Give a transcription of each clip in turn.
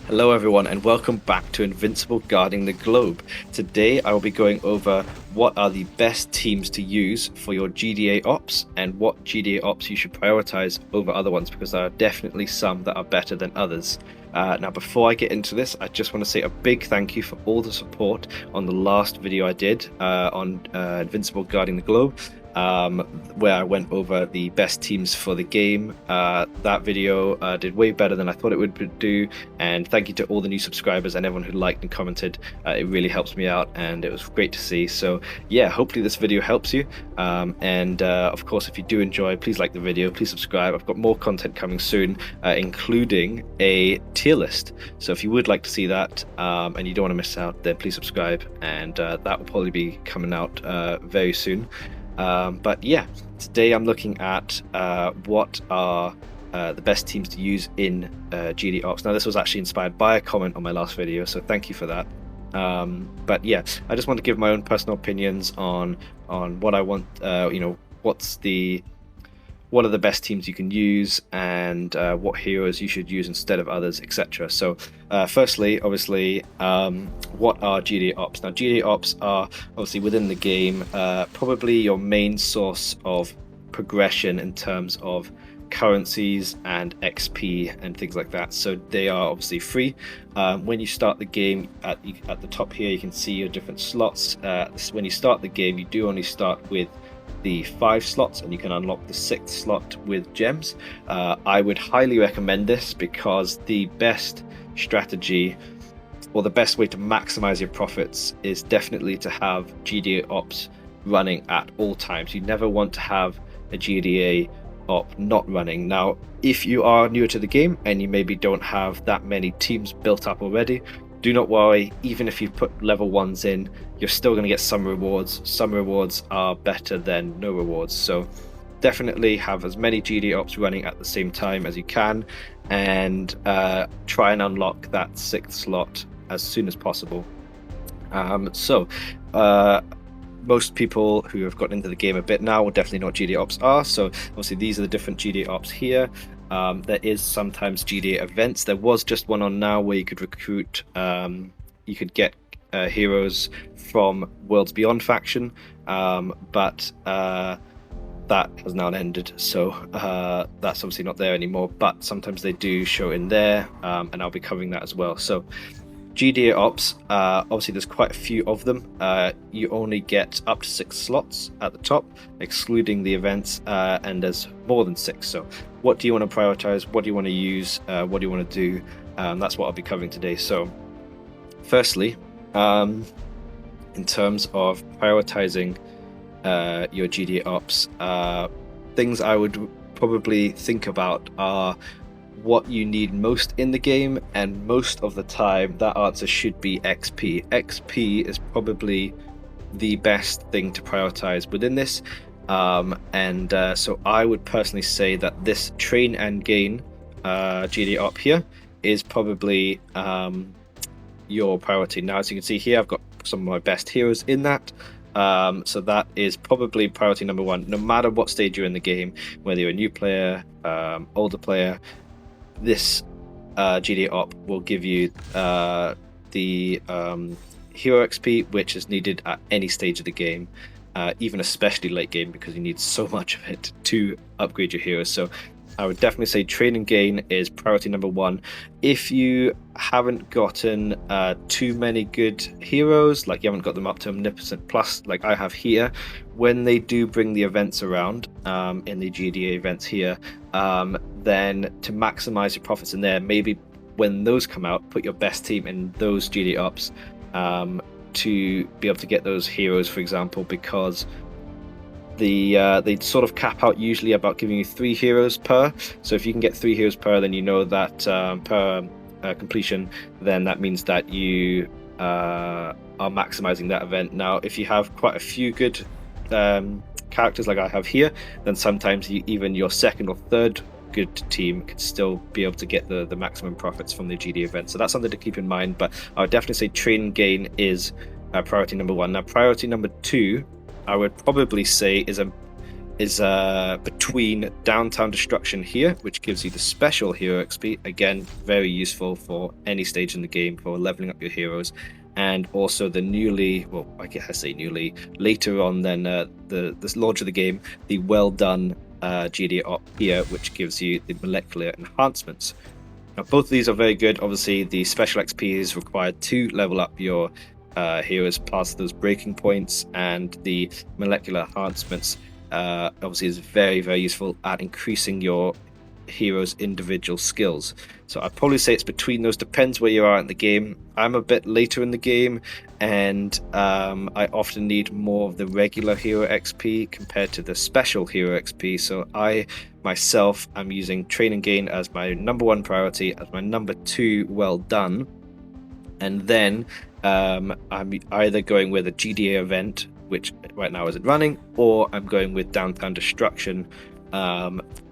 Hello everyone and welcome back to Invincible Guarding the Globe. Today I will be going over what are the best teams to use for your GDA ops and what GDA ops you should prioritize over other ones, because there are definitely some that are better than others. Now before I get into this, I just want to say a big thank you for all the support on the last video I did on Invincible Guarding the Globe. Where I went over the best teams for the game. That video did way better than I thought it would do, and thank you to all the new subscribers and everyone who liked and commented. It really helps me out and it was great to see. So yeah, hopefully this video helps you, and of course if you do enjoy, please like the video, please subscribe. I've got more content coming soon, including a tier list, so if you would like to see that and you don't want to miss out, then please subscribe, and that will probably be coming out very soon. But yeah, today I'm looking at what are the best teams to use in GD Ops. Now this was actually inspired by a comment on my last video, so thank you for that. But yeah, I just want to give my own personal opinions on what I want, what are the best teams you can use, and what heroes you should use instead of others, etc. So firstly, obviously, what are GDA ops? Now GDA ops are obviously within the game probably your main source of progression in terms of currencies and XP and things like that. So they are obviously free. When you start the game, at the top here you can see your different slots. When you start the game, you do only start with the 5 slots, and you can unlock the 6th slot with gems. I would highly recommend this because the best strategy, or the best way to maximize your profits, is definitely to have GDA ops running at all times. You never want to have a GDA op not running. Now if you are newer to the game and you maybe don't have that many teams built up already, do not worry. Even if you put level 1s in, you're still going to get some rewards. Some rewards are better than no rewards, so definitely have as many GD ops running at the same time as you can, and try and unlock that 6th slot as soon as possible. Most people who have gotten into the game a bit now will definitely know what GD ops are. So obviously these are the different GD ops here. There is sometimes GDA events. There was just one on now where you could recruit, you could get heroes from Worlds Beyond faction, but that has now ended, so that's obviously not there anymore, but sometimes they do show in there, and I'll be covering that as well. So GDA ops, obviously there's quite a few of them. You only get up to 6 slots at the top, excluding the events, and there's more than 6. So what do you want to prioritize? What do you want to use? What do you want to do? That's what I'll be covering today. So firstly, in terms of prioritizing your GDA ops, things I would probably think about are what you need most in the game, and most of the time that answer should be XP. XP is probably the best thing to prioritize within this, so I would personally say that this train and gain GD op here is probably your priority. Now as you can see here, I've got some of my best heroes in that. So that is probably priority number 1, no matter what stage you're in the game, whether you're a new player, older player. This GDA op will give you the hero XP, which is needed at any stage of the game, even especially late game, because you need so much of it to upgrade your heroes. So I would definitely say train and gain is priority number 1. If you haven't gotten too many good heroes, like you haven't got them up to Omnipotent Plus like I have here, when they do bring the events around, in the GDA events here, then to maximize your profits in there, maybe when those come out, put your best team in those GDA ops to be able to get those heroes, for example, because they sort of cap out usually about giving you 3 heroes per. So if you can get 3 heroes per, then you know that per completion, then that means that you are maximizing that event. Now if you have quite a few good characters like I have here, then sometimes even your 2nd or 3rd good team could still be able to get the maximum profits from the GD event. So that's something to keep in mind, but I would definitely say train and gain is priority number 1. Now priority number 2, I would probably say, is is between Downtown Destruction here, which gives you the special hero XP. Again, very useful for any stage in the game for leveling up your heroes. And also the newly, well, I guess I say newly, later on than the launch of the game, the well done GDA op here, which gives you the molecular enhancements. Now, both of these are very good. Obviously, the special XP is required to level up your heroes past those breaking points, and the molecular enhancements obviously is very, very useful at increasing your heroes' individual skills. So I'd probably say it's between those, depends where you are in the game. I'm a bit later in the game, and I often need more of the regular hero XP compared to the special hero XP. So I myself am using Train and Gain as my #1 priority, as my #2 well done, and then I'm either going with a GDA event, which right now isn't running, or I'm going with Downtown Destruction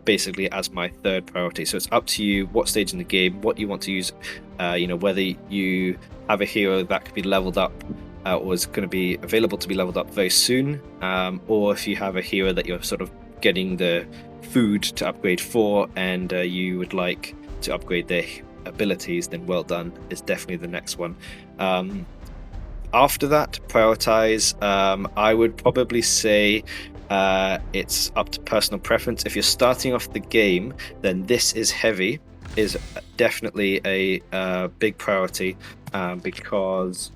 basically as my third priority. So it's up to you what stage in the game, what you want to use, whether you have a hero that could be leveled up or is going to be available to be leveled up very soon, or if you have a hero that you're sort of getting the food to upgrade for, and you would like to upgrade their abilities, then well done is definitely the next one. After that, prioritize. I would probably say it's up to personal preference. If you're starting off the game, then this is heavy, is definitely a big priority, because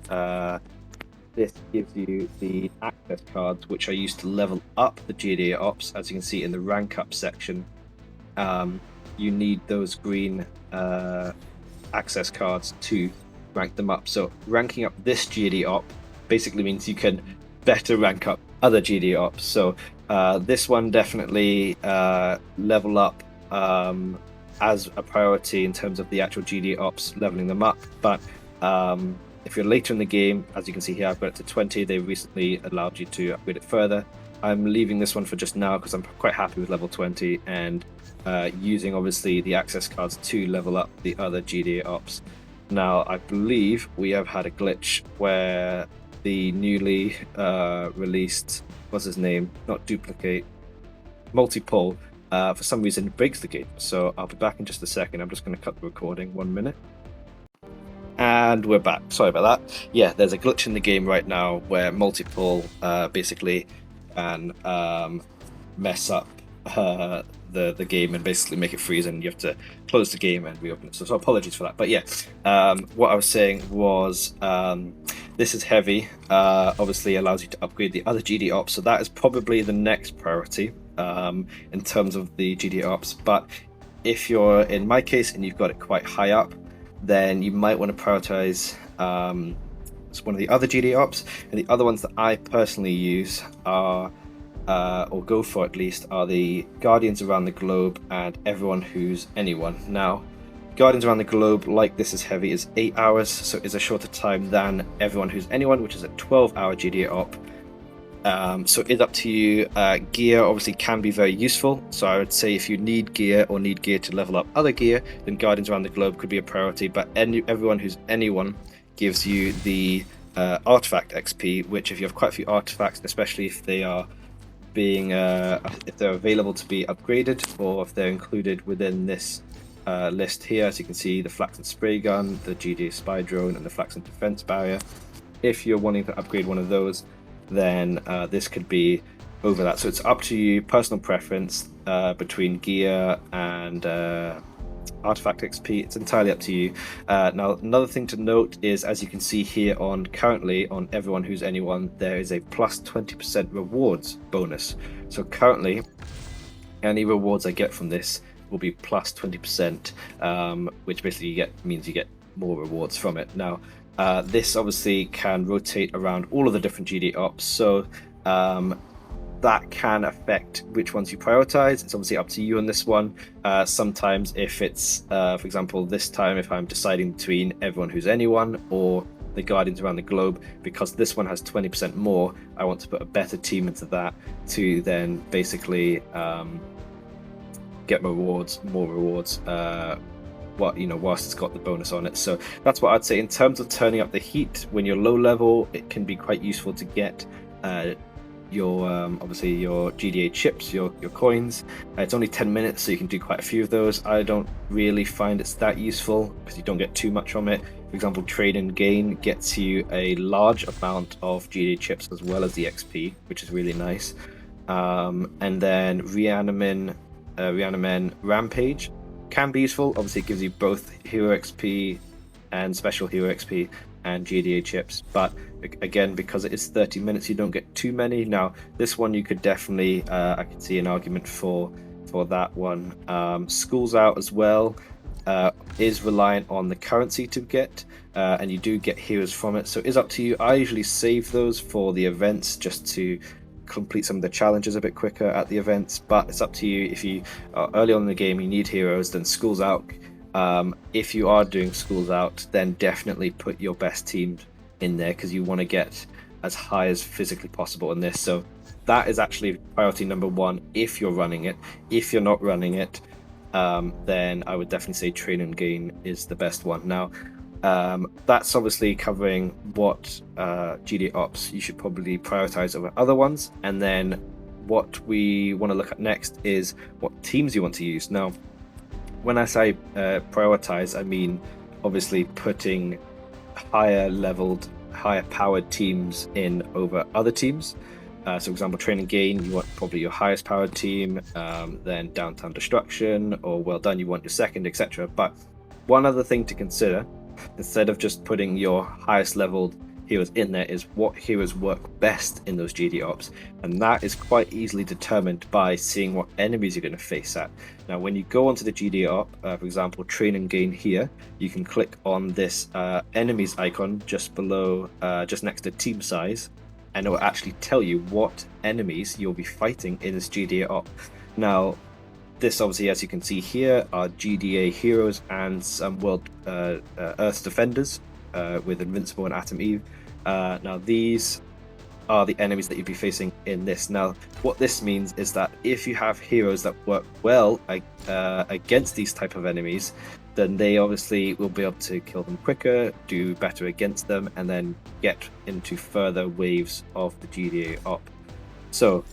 this gives you the access cards, which are used to level up the GDA ops. As you can see in the rank up section, you need those green access cards to rank them up. So ranking up this GDA op basically means you can better rank up other GDA ops. So this one definitely level up as a priority in terms of the actual GDA ops, leveling them up. But if you're later in the game, as you can see here, I've got it to 20. They recently allowed you to upgrade it further. I'm leaving this one for just now because I'm quite happy with level 20 and using obviously the access cards to level up the other GDA ops. Now, I believe we have had a glitch where the newly released, what's his name? Not duplicate, multi-pull, for some reason breaks the game. So I'll be back in just a second. I'm just going to cut the recording 1 minute. And we're back. Sorry about that. Yeah, there's a glitch in the game right now where multi-pull basically can mess up the game and basically make it freeze, and you have to close the game and reopen it. So apologies for that. But yeah, what I was saying was this is heavy. Obviously allows you to upgrade the other GD ops, so that is probably the next priority in terms of the GD ops. But if you're in my case and you've got it quite high up, then you might want to prioritize one of the other GD ops. And the other ones that I personally use are or go for at least, are the Guardians Around the Globe and Everyone Who's Anyone. Now, Guardians Around the Globe, like this is heavy, is 8 hours, so it's a shorter time than Everyone Who's Anyone, which is a 12-hour GDA op. So it's up to you. Gear obviously can be very useful, so I would say if you need gear or need gear to level up other gear, then Guardians Around the Globe could be a priority. But Everyone Who's Anyone gives you the artifact XP, which if you have quite a few artifacts, especially if they are being if they're available to be upgraded, or if they're included within this list here, as you can see, the Flaxen Spray Gun, the GDA Spy Drone, and the Flaxen Defense Barrier. If you're wanting to upgrade one of those, then this could be over that. So it's up to you, personal preference between gear and artifact XP. It's entirely up to you. Now, another thing to note is, as you can see here currently on Everyone Who's Anyone, there is a plus 20% rewards bonus. So currently, any rewards I get from this will be plus 20%, which basically means you get more rewards from it. Now, this obviously can rotate around all of the different GD ops, so that can affect which ones you prioritize. It's obviously up to you on this one. Sometimes if it's, for example, this time, if I'm deciding between Everyone Who's Anyone or the Guardians Around the Globe, because this one has 20% more, I want to put a better team into that to then basically get more rewards, whilst it's got the bonus on it. So that's what I'd say. In terms of turning up the heat when you're low level, it can be quite useful to get your obviously your GDA chips, your coins. It's only 10 minutes, so you can do quite a few of those. I don't really find it's that useful because you don't get too much from it. For example, Trade and Gain gets you a large amount of GDA chips as well as the XP, which is really nice. And then Reanimin Rampage can be useful. Obviously, it gives you both Hero XP and Special Hero XP and GDA chips, but again, because it is 30 minutes, you don't get too many. Now, this one you could definitely, I could see an argument for that one. Schools Out as well is reliant on the currency to get, and you do get heroes from it, so it's up to you. I usually save those for the events just to complete some of the challenges a bit quicker at the events, but it's up to you. If you are early on in the game, you need heroes, then Schools Out. If you are doing Schools Out, then definitely put your best team in there because you want to get as high as physically possible in this. So that is actually priority number one if you're running it. If you're not running it, then I would definitely say Train and Gain is the best one. Now, that's obviously covering what GDA ops you should probably prioritize over other ones, and then what we want to look at next is what teams you want to use. Now, when I say prioritize, I mean obviously putting higher leveled, higher powered teams in over other teams. So for example, Train and Gain, you want probably your highest powered team, then Downtown Destruction or Well Done, you want your second, etc. But one other thing to consider, instead of just putting your highest leveled heroes in there, is what heroes work best in those GD ops, and that is quite easily determined by seeing what enemies you're going to face at. Now, when you go onto the GD op, for example, Train and Gain here, you can click on this enemies icon just below, just next to team size, and it will actually tell you what enemies you'll be fighting in this GDA op. Now, this obviously, as you can see here, are GDA heroes and some World Earth defenders with Invincible and Atom Eve. Now, these are the enemies that you'll be facing in this. Now, what this means is that if you have heroes that work well against these type of enemies, then they obviously will be able to kill them quicker, do better against them, and then get into further waves of the GDA op. So,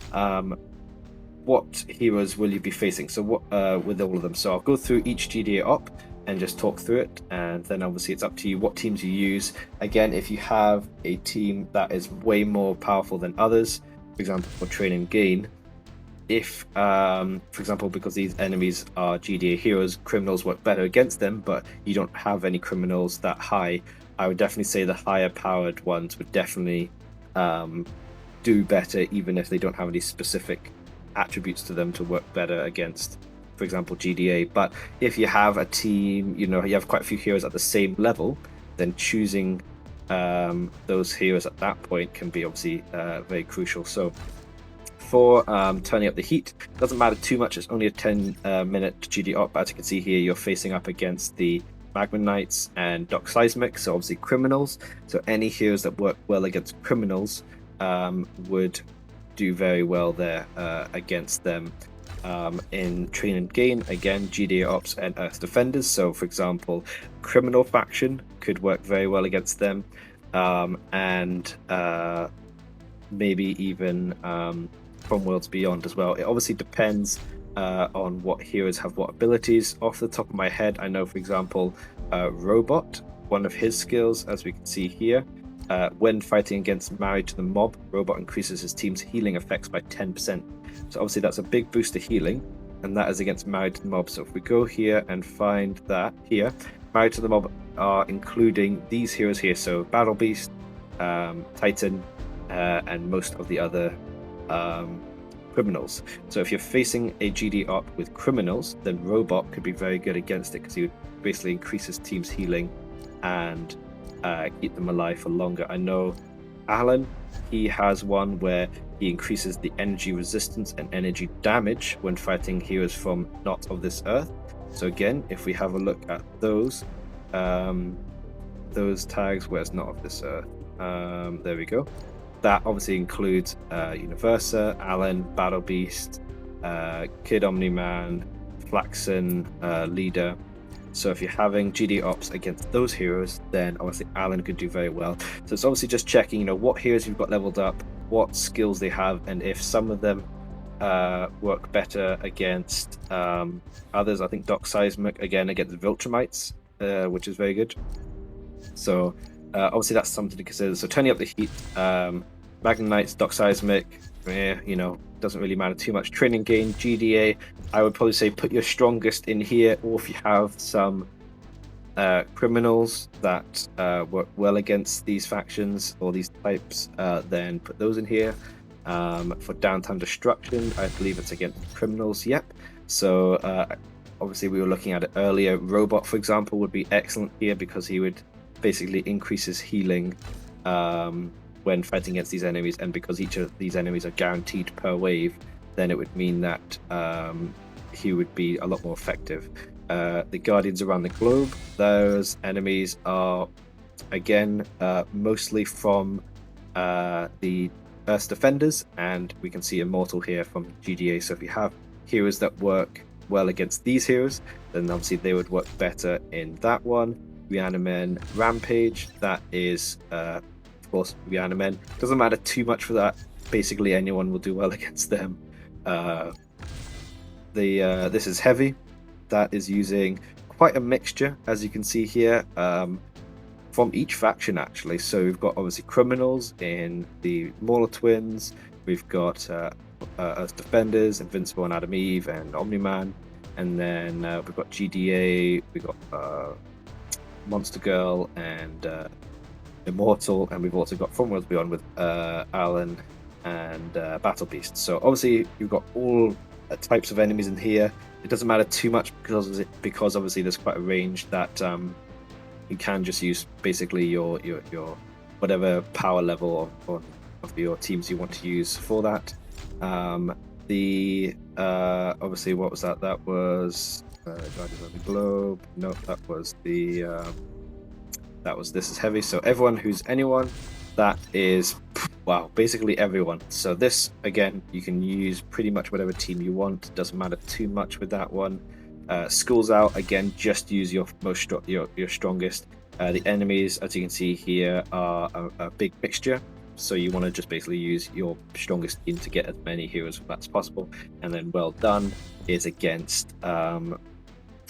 what heroes will you be facing? So what with all of them? So I'll go through each GDA op and just talk through it, and then obviously it's up to you what teams you use. Again, if you have a team that is way more powerful than others, for example for Train and Gain, if for example, because these enemies are GDA heroes, criminals work better against them, but you don't have any criminals that high, I would definitely say the higher powered ones would definitely do better, even if they don't have any specific attributes to them to work better against, for example, GDA. But if you have a team, you have quite a few heroes at the same level, then choosing those heroes at that point can be obviously very crucial. So for turning up the heat, doesn't matter too much, it's only a 10-minute GD op. As you can see here, you're facing up against the Magma Knights and Doc Seismic, so obviously criminals. So any heroes that work well against criminals would do very well there against them. In Train and Gain, again, GDA ops and Earth defenders. So for example, criminal faction could work very well against them, and maybe even from Worlds Beyond as well. It obviously depends on what heroes have what abilities. Off the top of my head, I know, for example, Robot, one of his skills, as we can see here, when fighting against Married to the Mob, Robot increases his team's healing effects by 10%. So obviously that's a big boost to healing, and that is against Married to the Mob. So if we go here and find that here, Married to the Mob are including these heroes here, so Battle Beast, Titan, and most of the other criminals. So if you're facing a GD op with criminals, then Robot could be very good against it, because he would basically increase his team's healing and keep them alive for longer. I know Alan, he has one where he increases the energy resistance and energy damage when fighting heroes from not of this earth. So again, if we have a look at those tags where it's not of this earth, there we go. That obviously includes Universa, Alan, Battle Beast, Kid Omni-Man, Flaxen, Leader. So if you're having GD ops against those heroes, then obviously Alan could do very well. So it's obviously just checking, what heroes you've got leveled up, what skills they have, and if some of them work better against others. I think Doc Seismic again against Viltrumites, which is very good. So obviously that's something to consider. So turning up the heat, Magnum Knights, Doc Seismic, doesn't really matter too much. Training gain, GDA, I would probably say put your strongest in here, or if you have some criminals that work well against these factions or these types, then put those in here. For downtime destruction, I believe it's against criminals. Yep. So obviously we were looking at it earlier. Robot, for example, would be excellent here because he would basically increase his healing when fighting against these enemies, and because each of these enemies are guaranteed per wave, then it would mean that he would be a lot more effective. The Guardians around the globe, those enemies are again mostly from the Earth's Defenders, and we can see Immortal here from GDA. So if you have heroes that work well against these heroes, then obviously they would work better in that one. Reanimen Rampage, that is of course Reanimen. Doesn't matter too much for that. Basically anyone will do well against them. This is Heavy. That is using quite a mixture, as you can see here, from each faction actually. So we've got obviously criminals in the Mauler Twins, we've got Earth Defenders, Invincible and Adam Eve and Omni-Man, and then we've got GDA, we've got Monster Girl and Immortal, and we've also got From Worlds Beyond with Alan and Battle Beast. So obviously you've got all types of enemies in here. It doesn't matter too much because obviously there's quite a range that you can just use basically your whatever power level of your teams you want to use for that. Obviously what was that? That was Guardians of the Globe. No, that was This is Heavy. So everyone who's anyone, that is basically everyone. So this again, you can use pretty much whatever team you want. Doesn't matter too much with that one. Schools Out, again, just use your strongest. The enemies, as you can see here, are a big mixture. So you want to just basically use your strongest team to get as many heroes as possible. And then Well Done is against From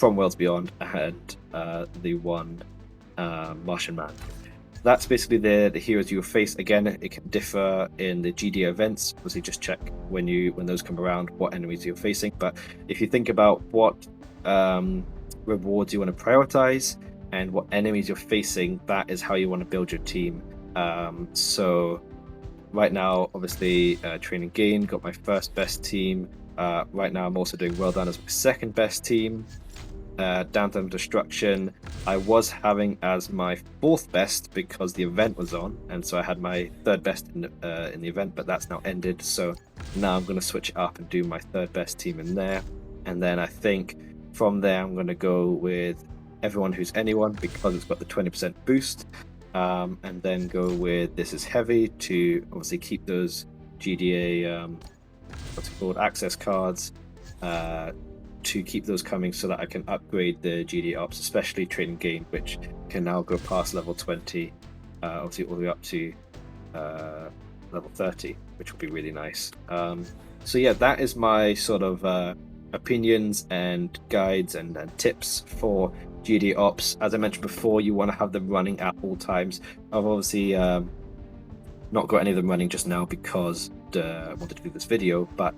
Worlds Beyond and the one Martian Man. That's basically the heroes you will face. Again, it can differ in the GDA events. Obviously, just check when those come around what enemies you're facing. But if you think about what rewards you want to prioritize and what enemies you're facing, that is how you want to build your team. So right now, obviously, Training Gain got my first best team. Right now, I'm also doing Well Done as my second best team. Downtime Destruction, I was having as my fourth best because the event was on, and so I had my third best in the event, but that's now ended. So now I'm going to switch it up and do my third best team in there, and then I think from there I'm going to go with Everyone Who's Anyone because it's got the 20% boost, and then go with This Is Heavy to obviously keep those GDA access cards, to keep those coming so that I can upgrade the GDA ops, especially Training Gain, which can now go past level 20, obviously all the way up to level 30, which would be really nice. So yeah, that is my sort of opinions and guides and tips for GDA ops. As I mentioned before, you want to have them running at all times. I've obviously not got any of them running just now because I wanted to do this video, but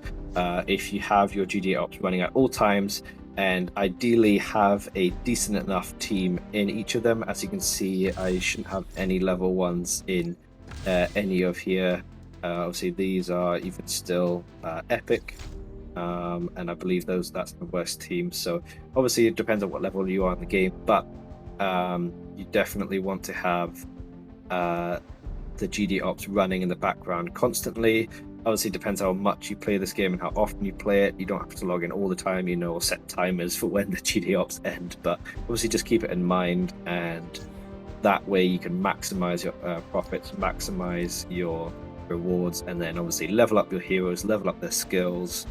if you have your GDA ops running at all times and ideally have a decent enough team in each of them, as you can see, I shouldn't have any level ones in any of here. Obviously these are even still epic, and I believe that's the worst team. So obviously it depends on what level you are in the game, but you definitely want to have the GD ops running in the background constantly. Obviously it depends how much you play this game and how often you play it. You don't have to log in all the time, or set timers for when the GD ops end, but obviously just keep it in mind, and that way you can maximize your profits, maximize your rewards, and then obviously level up your heroes, level up their skills,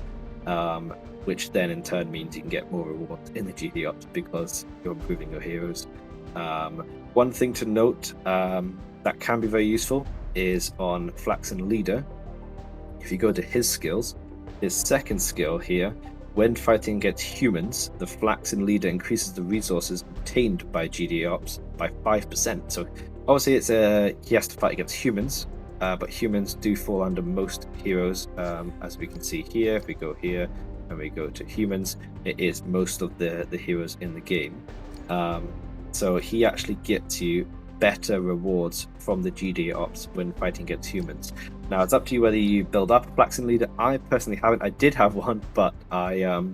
which then in turn means you can get more rewards in the GD ops because you're improving your heroes. One thing to note that can be very useful is on Flaxen Leader. if you go to his skills, his second skill here, when fighting against humans, the Flaxen leader increases the resources obtained by GDA ops by 5%. So obviously he has to fight against humans, but humans do fall under most heroes, as we can see here. If we go here and we go to humans, it is most of the heroes in the game. So he actually gets you better rewards from the GDA ops when fighting against humans. Now it's up to you whether you build up a Flaxen leader. I personally haven't. I did have one, but I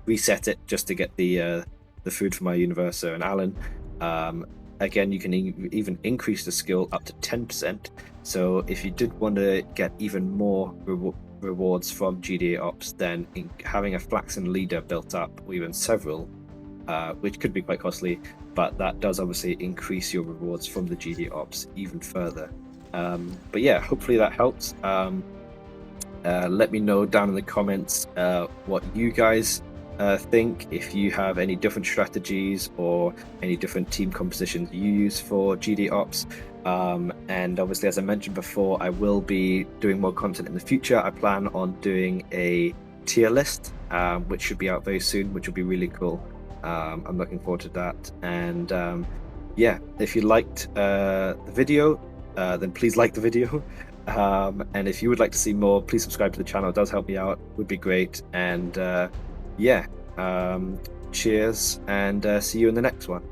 reset it just to get the food for my Universo and Alan. Again, you can even increase the skill up to 10%. So if you did want to get even more rewards from GDA ops, then having a Flaxen leader built up, or even several, which could be quite costly, but that does obviously increase your rewards from the GDA ops even further. But yeah, hopefully that helps. Let me know down in the comments what you guys think, if you have any different strategies or any different team compositions you use for GDA ops. And obviously, as I mentioned before, I will be doing more content in the future. I plan on doing a tier list, which should be out very soon, which will be really cool. I'm looking forward to that. And yeah, if you liked the video, then please like the video. And if you would like to see more, please subscribe to the channel. It does help me out, would be great. And yeah, cheers, and see you in the next one.